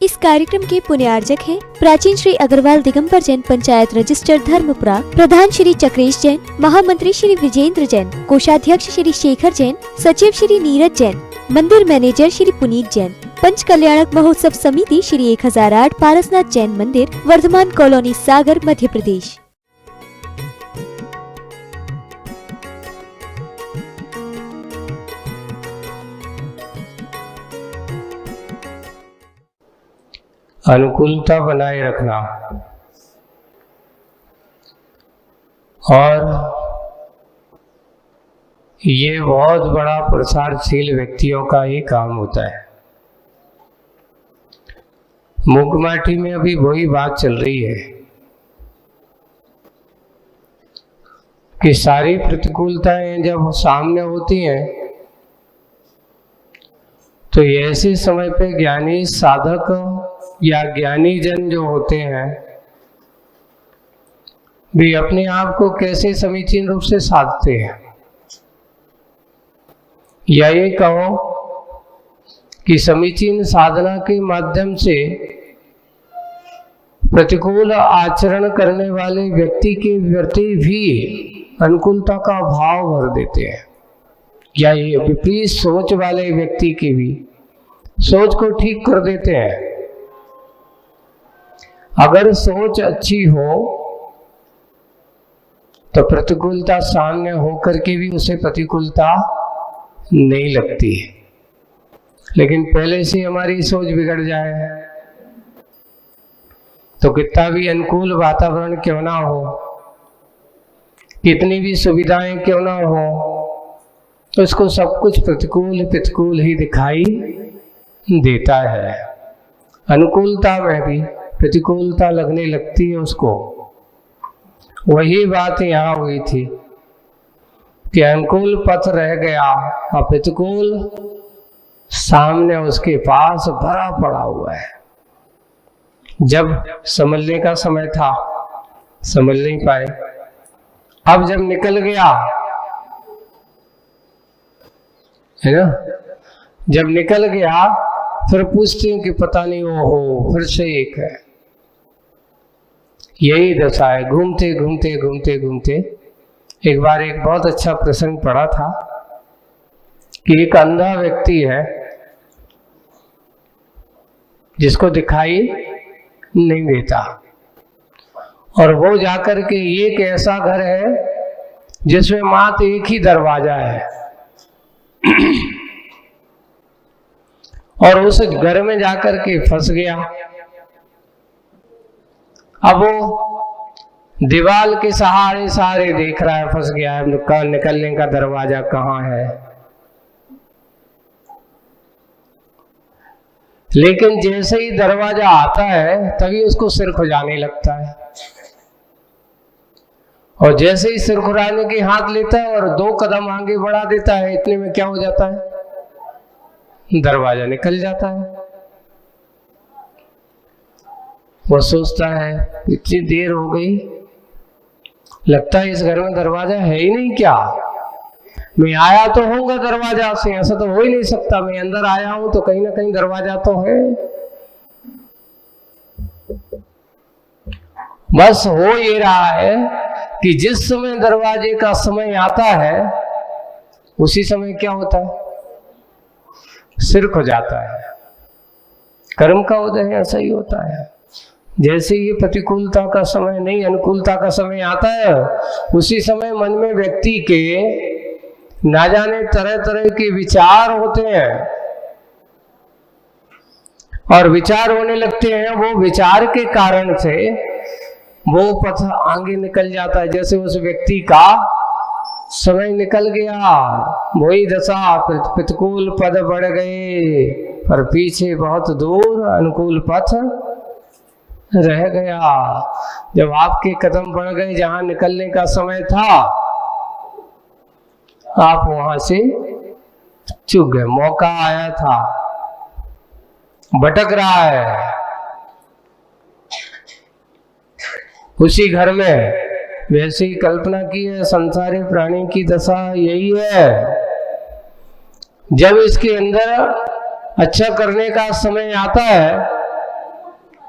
इस कार्यक्रम के पुण्यार्जक हैं प्राचीन श्री अग्रवाल दिगंबर जैन पंचायत रजिस्टर धर्मपुरा, प्रधान श्री चक्रेश जैन, महामंत्री श्री विजेंद्र जैन, कोषाध्यक्ष श्री शेखर जैन, सचिव श्री नीरज जैन, मंदिर मैनेजर श्री पुनीत जैन, पंच कल्याणक महोत्सव समिति श्री 1008 पारसनाथ जैन मंदिर, वर्धमान कॉलोनी, सागर, मध्य प्रदेश। अनुकूलता बनाए रखना और ये बहुत बड़ा प्रसारशील व्यक्तियों का ही काम होता है। मूकमाटी में अभी वही बात चल रही है कि सारी प्रतिकूलताएं जब सामने होती हैं तो ऐसे समय पे ज्ञानी साधक या ज्ञानी जन जो होते हैं भी अपने आप को कैसे समीचीन रूप से साधते हैं, या ये कहो कि समीचीन साधना के माध्यम से प्रतिकूल आचरण करने वाले व्यक्ति के प्रति भी अनुकूलता का भाव भर देते हैं, या ये विपरीत सोच वाले व्यक्ति की भी सोच को ठीक कर देते हैं। अगर सोच अच्छी हो तो प्रतिकूलता सामने होकर के भी उसे प्रतिकूलता नहीं लगती है, लेकिन पहले से हमारी सोच बिगड़ जाए तो कितना भी अनुकूल वातावरण क्यों ना हो, कितनी भी सुविधाएं क्यों ना हो, तो इसको सब कुछ प्रतिकूल प्रतिकूल ही दिखाई देता है। अनुकूलता में भी प्रतिकूलता लगने लगती है उसको। वही बात यहाँ हुई थी कि अनुकूल पथ रह गया और प्रतिकूल सामने उसके पास भरा पड़ा हुआ है। जब समझने का समय था समझ नहीं पाए, अब जब निकल गया है ना, जब निकल गया फिर पूछते हैं कि पता नहीं वो हो फिर से एक है। यही दशा है, घूमते घूमते घूमते घूमते। एक बार एक बहुत अच्छा प्रसंग पढ़ा था कि एक अंधा व्यक्ति है जिसको दिखाई नहीं देता, और वो जाकर के एक ऐसा घर है जिसमें मात्र एक ही दरवाजा है और उस घर में जाकर के फंस गया। अब वो दीवार के सहारे सहारे देख रहा है, फंस गया है, निकलने का दरवाजा कहाँ है। लेकिन जैसे ही दरवाजा आता है तभी उसको सिर खुजाने लगता है, और जैसे ही सिर खुजाने के हाथ लेता है और 2 कदम आगे बढ़ा देता है, इतने में क्या हो जाता है, दरवाजा निकल जाता है। वो सोचता है इतनी देर हो गई, लगता है इस घर में दरवाजा है ही नहीं क्या, मैं आया तो होऊंगा दरवाजा से, ऐसा तो हो ही नहीं सकता, मैं अंदर आया हूं तो कहीं ना कहीं दरवाजा तो है। बस हो ये रहा है कि जिस समय दरवाजे का समय आता है उसी समय क्या होता है, सिर खो जाता है। कर्म का उदय ऐसा ही होता है। जैसे ये प्रतिकूलता का समय नहीं अनुकूलता का समय आता है, उसी समय मन में व्यक्ति के ना जाने तरह तरह के विचार होते हैं, और विचार होने लगते हैं। वो विचार के कारण से वो पथ आगे निकल जाता है। जैसे उस व्यक्ति का समय निकल गया, वही दशा, प्रतिकूल पद बढ़ गए पर पीछे बहुत दूर अनुकूल पथ रह गया। जब आपके कदम बढ़ गए जहां निकलने का समय था, आप वहां से चूक गए। मौका आया था, भटक रहा है उसी घर में। वैसे ही कल्पना की है, संसारी प्राणी की दशा यही है। जब इसके अंदर अच्छा करने का समय आता है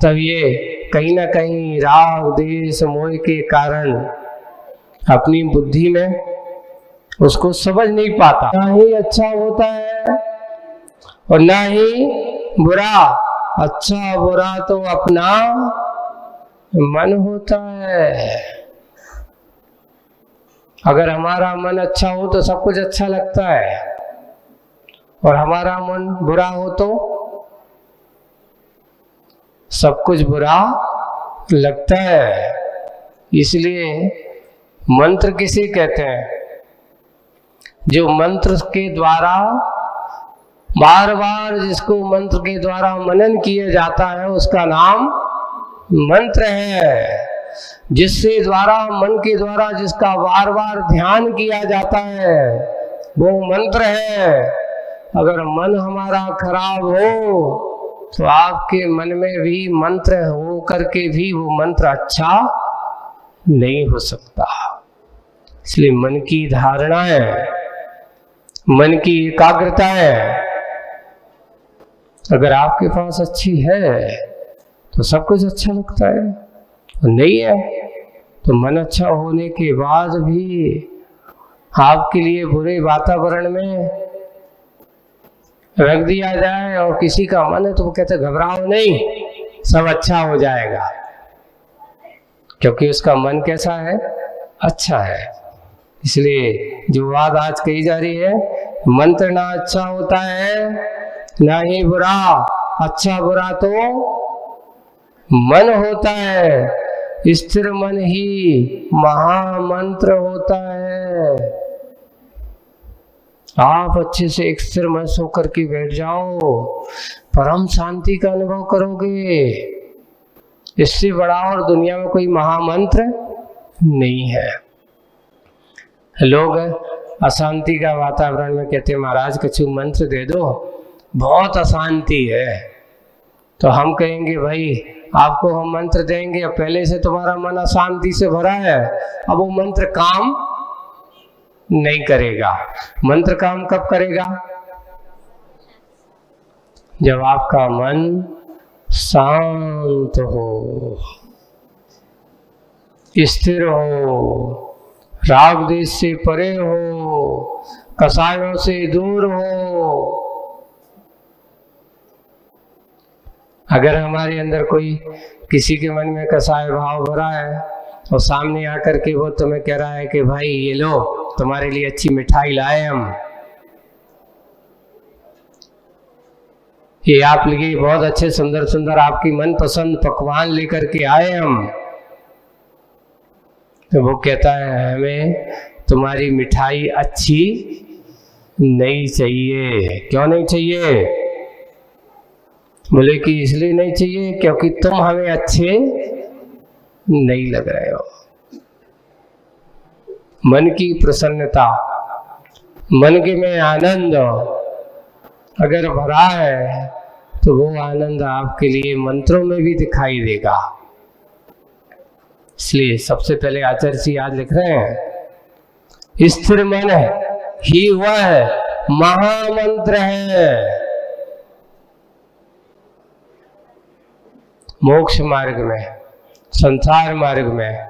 तब ये कहीं ना कहीं राग द्वेष मोह के कारण अपनी बुद्धि में उसको समझ नहीं पाता। ना ही अच्छा होता है और ना ही बुरा। अच्छा बुरा तो अपना मन होता है। अगर हमारा मन अच्छा हो तो सब कुछ अच्छा लगता है, और हमारा मन बुरा हो तो सब कुछ बुरा लगता है। इसलिए मंत्र किसे कहते हैं? जो मंत्र के द्वारा बार बार जिसको मंत्र के द्वारा मनन किया जाता है उसका नाम मंत्र है। जिससे द्वारा मन के द्वारा जिसका बार बार ध्यान किया जाता है वो मंत्र है। अगर मन हमारा खराब हो तो आपके मन में भी मंत्र हो करके भी वो मंत्र अच्छा नहीं हो सकता। इसलिए मन की धारणा है, मन की एकाग्रता है, अगर आपके पास अच्छी है तो सब कुछ अच्छा लगता है, और नहीं है तो मन अच्छा होने के बाद भी आपके लिए बुरे वातावरण में रख दिया जाए और किसी का मन है तो वो कहते घबराओ नहीं, सब अच्छा हो जाएगा, क्योंकि उसका मन कैसा है? अच्छा है। इसलिए जो बात आज कही जा रही है, मंत्र ना अच्छा होता है ना ही बुरा, अच्छा बुरा तो मन होता है। स्थिर मन ही महामंत्र होता है। आप अच्छे से एक स्थिर मन होकर के बैठ जाओ, परम शांति का अनुभव करोगे। इससे बड़ा और दुनिया में कोई महामंत्र नहीं है। लोग अशांति का वातावरण में कहते हैं महाराज कुछ मंत्र दे दो, बहुत अशांति है। तो हम कहेंगे भाई आपको हम मंत्र देंगे, अब पहले से तुम्हारा मन अशांति से भरा है, अब वो मंत्र काम नहीं करेगा। मंत्र काम कब करेगा? जब आपका मन शांत हो, स्थिर हो, राग द्वेष से परे हो, कसायों से दूर हो। अगर हमारे अंदर कोई किसी के मन में कसाय भाव भरा है और सामने आकर के वो तुम्हें कह रहा है कि भाई ये लो तुम्हारे लिए अच्छी मिठाई लाए हम, ये आप लिए बहुत अच्छे सुंदर सुंदर आपकी मनपसंद पकवान लेकर के आए हम, तो वो कहता है हमें तुम्हारी मिठाई अच्छी नहीं चाहिए। क्यों नहीं चाहिए? बोले कि इसलिए नहीं चाहिए क्योंकि तुम हमें अच्छे नहीं लग रहे हो। मन की प्रसन्नता, मन के में आनंद अगर भरा है तो वो आनंद आपके लिए मंत्रों में भी दिखाई देगा। इसलिए सबसे पहले आचार्य जी आज लिख रहे हैं स्थिर मन ही वह महामंत्र है। मोक्ष मार्ग में, संसार मार्ग में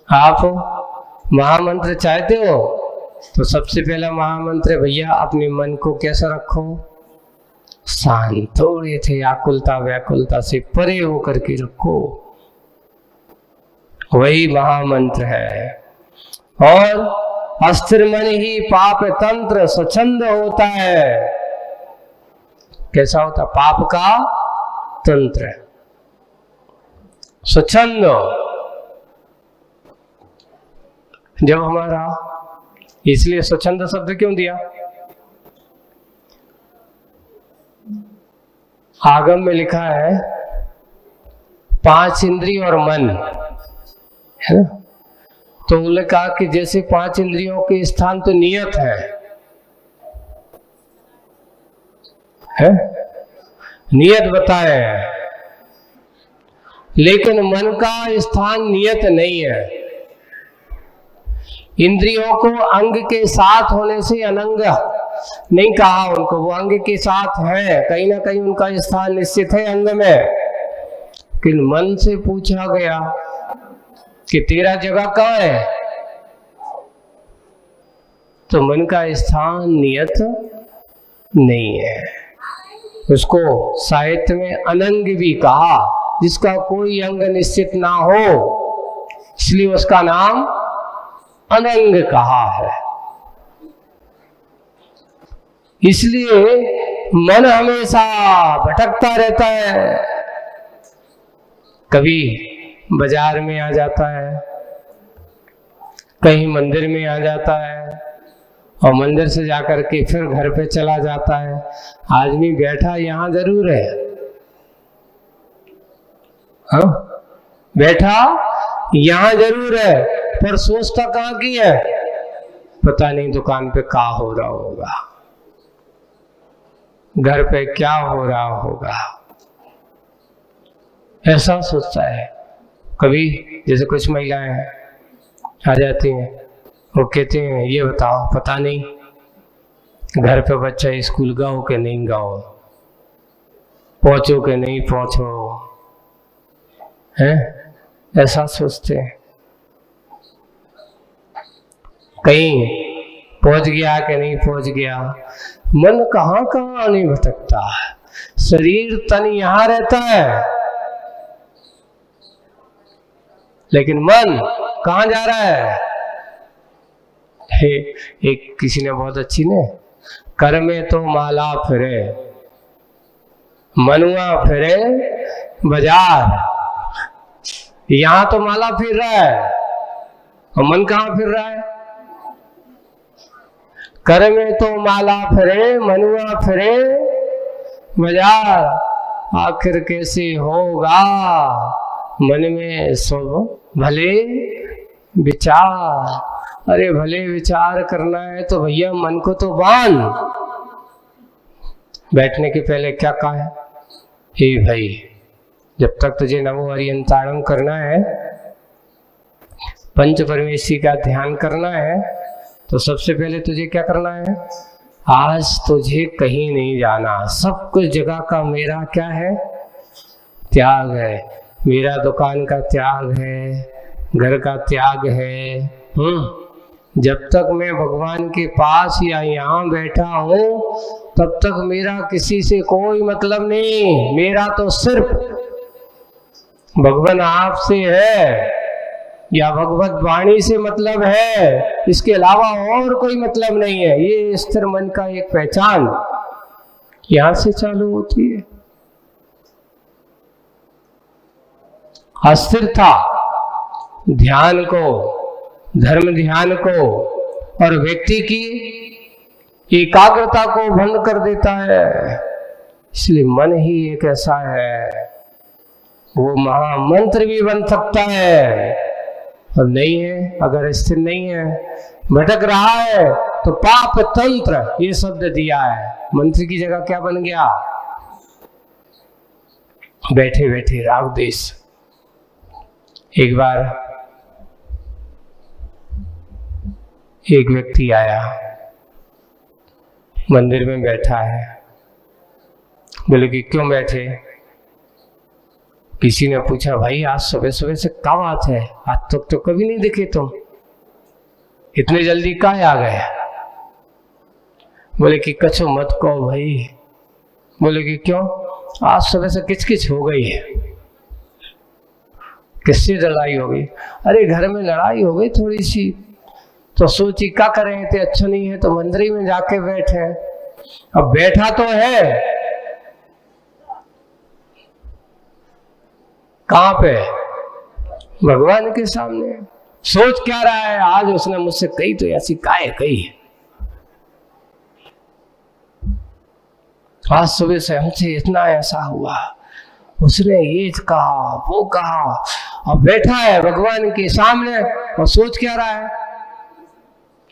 आप महामंत्र चाहते हो तो सबसे पहला महामंत्र भैया अपने मन को कैसा रखो? शांत, थोड़े थे आकुलता व्याकुलता से परे होकर के रखो, वही महामंत्र है। और अस्थिर मन ही पाप तंत्र स्वच्छंद होता है। कैसा होता? पाप का तंत्र स्वच्छंद। जब हमारा, इसलिए स्वच्छंद शब्द क्यों दिया? आगम में लिखा है 5 इंद्रिय और मन, है ना? तो उन्होंने कहा कि जैसे 5 इंद्रियों के स्थान तो नियत है? नियत बताए हैं, लेकिन मन का स्थान नियत नहीं है। इंद्रियों को अंग के साथ होने से अनंग नहीं कहा उनको, वो अंग के साथ है, कहीं ना कहीं उनका स्थान निश्चित है अंग में। कि मन से पूछा गया कि तेरा जगह कहाँ है, तो मन का स्थान नियत नहीं है। उसको साहित्य में अनंग भी कहा, जिसका कोई अंग निश्चित ना हो, इसलिए उसका नाम अनंग कहा है। इसलिए मन हमेशा भटकता रहता है, कभी बाजार में आ जाता है, कहीं मंदिर में आ जाता है, और मंदिर से जाकर के फिर घर पे चला जाता है। आदमी बैठा यहाँ जरूर है, हाँ बैठा यहाँ जरूर है, पर सोचता कहाँ की है, पता नहीं दुकान पे क्या हो रहा होगा, घर पे क्या हो रहा होगा, ऐसा सोचता है। कभी जैसे कुछ महिलाएं आ जाती हैं, वो कहते हैं ये बताओ, पता नहीं घर पे बच्चा स्कूल गाओ कि नहीं गाओ, पहुंचो कि नहीं पहुंचो, हैं ऐसा सोचते हैं। कहीं पहुंच गया कि नहीं पहुंच गया, मन कहाँ कहाँ नहीं भटकता, शरीर तन यहाँ रहता है, लेकिन मन कहाँ जा रहा है। एक किसी ने बहुत अच्छी ने, कर में तो माला फिरे, मनुआ फिरे बाजार। यहाँ तो माला फिर रहा है और मन कहाँ फिर रहा है। कर में तो माला फिरे, मनुआ फिरे बाजार, आखिर कैसे होगा मन में सब भले विचार। अरे भले विचार करना है तो भैया मन को तो बांध। बैठने के पहले क्या कहा है, हे भाई जब तक तुझे नमो हरियंताणम करना है, पंच परमेश्वरी का ध्यान करना है, तो सबसे पहले तुझे क्या करना है, आज तुझे कहीं नहीं जाना, सब कुछ जगह का मेरा क्या है, त्याग है। मेरा दुकान का त्याग है, घर का त्याग है। जब तक मैं भगवान के पास या यहाँ बैठा हूँ तब तक मेरा किसी से कोई मतलब नहीं। मेरा तो सिर्फ भगवान आपसे है या भगवत वाणी से मतलब है, इसके अलावा और कोई मतलब नहीं है। ये स्थिर मन का एक पहचान यहाँ से चालू होती है। अस्थिरता ध्यान को, धर्म ध्यान को और व्यक्ति की एकाग्रता को भंग कर देता है। इसलिए मन ही एक ऐसा है, वो महामंत्र भी बन सकता है और नहीं है, अगर स्थिर नहीं है, भटक रहा है तो पाप तंत्र ये शब्द दिया है। मंत्र की जगह क्या बन गया, बैठे बैठे राग देश। एक बार एक व्यक्ति आया, मंदिर में बैठा है। बोले कि क्यों बैठे। किसी ने पूछा भाई आज सुबह सुबह से क्या बात है, आज तक तो कभी नहीं दिखे तुम, इतने जल्दी कहाँ आ गए। बोले कि कछो मत कहो भाई। बोले कि क्यों, आज सुबह से किचकिच हो गई है। किससे लड़ाई हो गई। अरे घर में लड़ाई हो गई थोड़ी सी, तो सोची क्या करें, तो अच्छा नहीं है तो मंदिर में जाके बैठे। अब बैठा तो है, कहाँ पे, भगवान के सामने। सोच क्या रहा है, आज उसने मुझसे कही तो ऐसी काय कही, आज सुबह से हमसे इतना ऐसा हुआ, उसने ये कहा वो कहा। अब बैठा है भगवान के सामने और सोच क्या रहा है,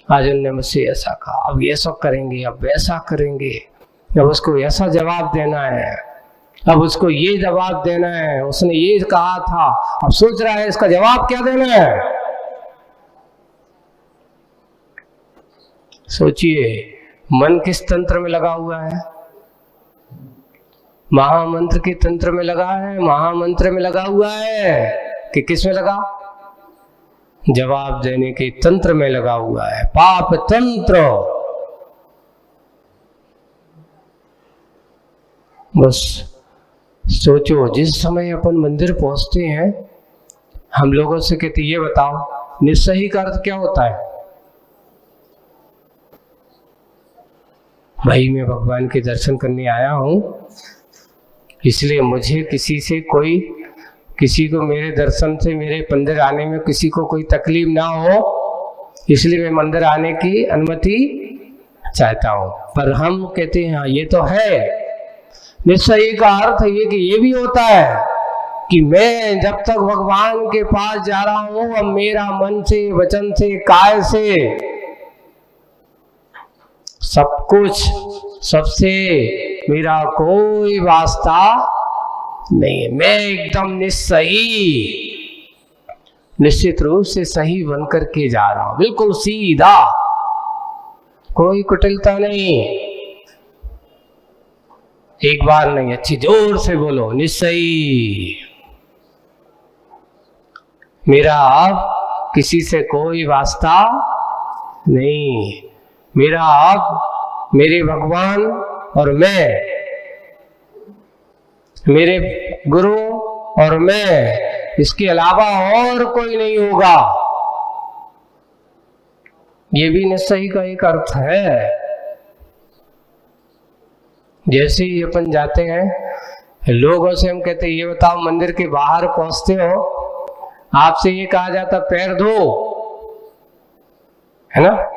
आज उन्होंने मुझसे ऐसा कहा, अब ऐसा करेंगे, अब वैसा करेंगे, अब उसको ऐसा जवाब देना है, अब उसको ये जवाब देना है, उसने ये कहा था, अब सोच रहा है इसका जवाब क्या देना है। सोचिए मन किस तंत्र में लगा हुआ है? महामंत्र के तंत्र में लगा है, महामंत्र में लगा हुआ है कि किस में लगा? जवाब देने के तंत्र में लगा हुआ है, पाप तंत्र। बस सोचो, जिस समय अपन मंदिर पहुंचते हैं, हम लोगों से कहते ये बताओ निस्सही का अर्थ क्या होता है? भाई मैं भगवान के दर्शन करने आया हूं, इसलिए मुझे किसी को मेरे दर्शन से, मेरे मंदिर आने में किसी को कोई तकलीफ ना हो, इसलिए मैं मंदिर आने की अनुमति चाहता हूं। पर हम कहते हैं हाँ ये तो है, निश्चय का अर्थ ये कि ये भी होता है कि मैं जब तक भगवान के पास जा रहा हूं, अब मेरा मन से, वचन से, काय से सब कुछ, सबसे मेरा कोई वास्ता नहीं है। मैं एकदम निश्चित रूप से सही बन करके जा रहा हूं, बिल्कुल सीधा, कोई कुटिलता नहीं। एक बार नहीं, अच्छी जोर से बोलो, निश्चयी। मेरा अब किसी से कोई वास्ता नहीं, मेरा अब मेरे भगवान और मैं, मेरे गुरु और मैं, इसके अलावा और कोई नहीं होगा। ये भी निश्चय का एक अर्थ है। जैसे ही अपन जाते हैं, लोगों से हम कहते हैं ये बताओ, मंदिर के बाहर पहुंचते हो, आपसे ये कहा जाता पैर धो, है ना?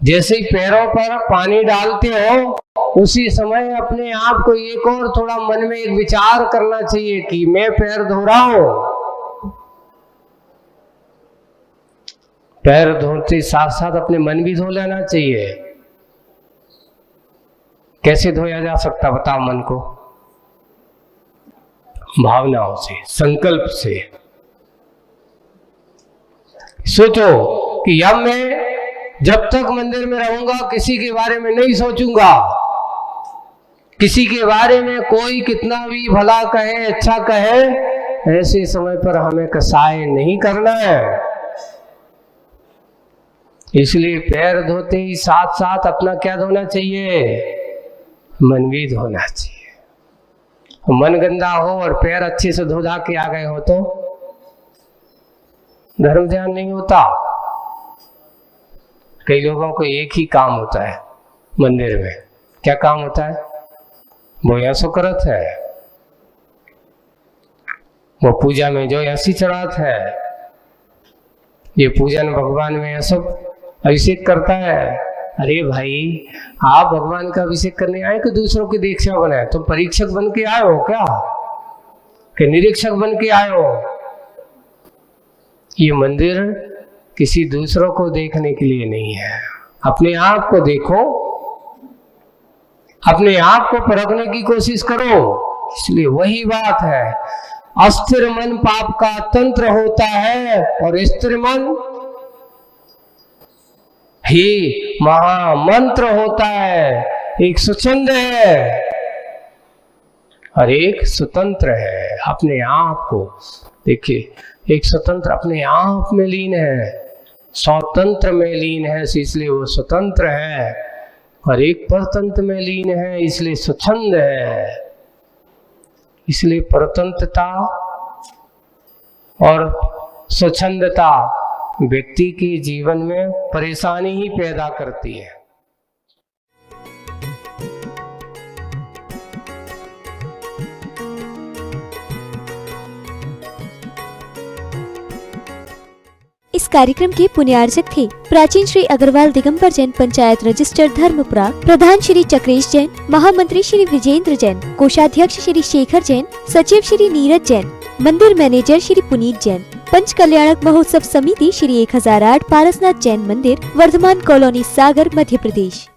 जैसे ही पैरों पर पानी डालते हो, उसी समय अपने आप को एक और थोड़ा मन में एक विचार करना चाहिए कि मैं पैर धो रहा हूं। पैर धोते साथ साथ अपने मन भी धो लेना चाहिए। कैसे धोया जा सकता बताओ मन को? भावनाओं से, संकल्प से। सोचो कि अब मैं जब तक मंदिर में रहूंगा किसी के बारे में नहीं सोचूंगा, किसी के बारे में कोई कितना भी भला कहे, अच्छा कहे, ऐसे समय पर हमें कसाय नहीं करना है। इसलिए पैर धोते ही साथ साथ अपना क्या धोना चाहिए? मन भी धोना चाहिए। मन गंदा हो और पैर अच्छे से धो धा के आ गए हो तो धर्म ध्यान नहीं होता। कई लोगों को एक ही काम होता है मंदिर में। क्या काम होता है? वो ऐसो करत है, वो पूजा में जो ऐसी चढ़ात है, ये पूजन भगवान में ऐसा अभिषेक करता है। अरे भाई, आप भगवान का अभिषेक करने आए कि दूसरों की दीक्षा बनाए? तुम परीक्षक बन के आए हो क्या, कि निरीक्षक बन के आए हो? ये मंदिर किसी दूसरों को देखने के लिए नहीं है। अपने आप को देखो, अपने आप को परखने की कोशिश करो। इसलिए वही बात है, अस्थिर मन पाप का तंत्र होता है और स्थिर मन ही महामंत्र होता है। एक स्वच्छंद है और एक स्वतंत्र है। अपने आप को देखिए, एक स्वतंत्र अपने आप में लीन है, स्वतंत्र में लीन है, इसलिए वो स्वतंत्र है, और एक परतंत्र में लीन है, इसलिए स्वच्छंद है। इसलिए परतंत्रता और स्वच्छंदता व्यक्ति के जीवन में परेशानी ही पैदा करती है। इस कार्यक्रम के पुण्यार्जक थे प्राचीन श्री अग्रवाल दिगंबर जैन पंचायत रजिस्टर धर्मपुरा, प्रधान श्री चक्रेश जैन, महामंत्री श्री विजेंद्र जैन, कोषाध्यक्ष श्री शेखर जैन, सचिव श्री नीरज जैन, मंदिर मैनेजर श्री पुनीत जैन, पंच कल्याणक महोत्सव समिति श्री 1008 पारसनाथ जैन मंदिर, वर्धमान कॉलोनी, सागर, मध्य प्रदेश।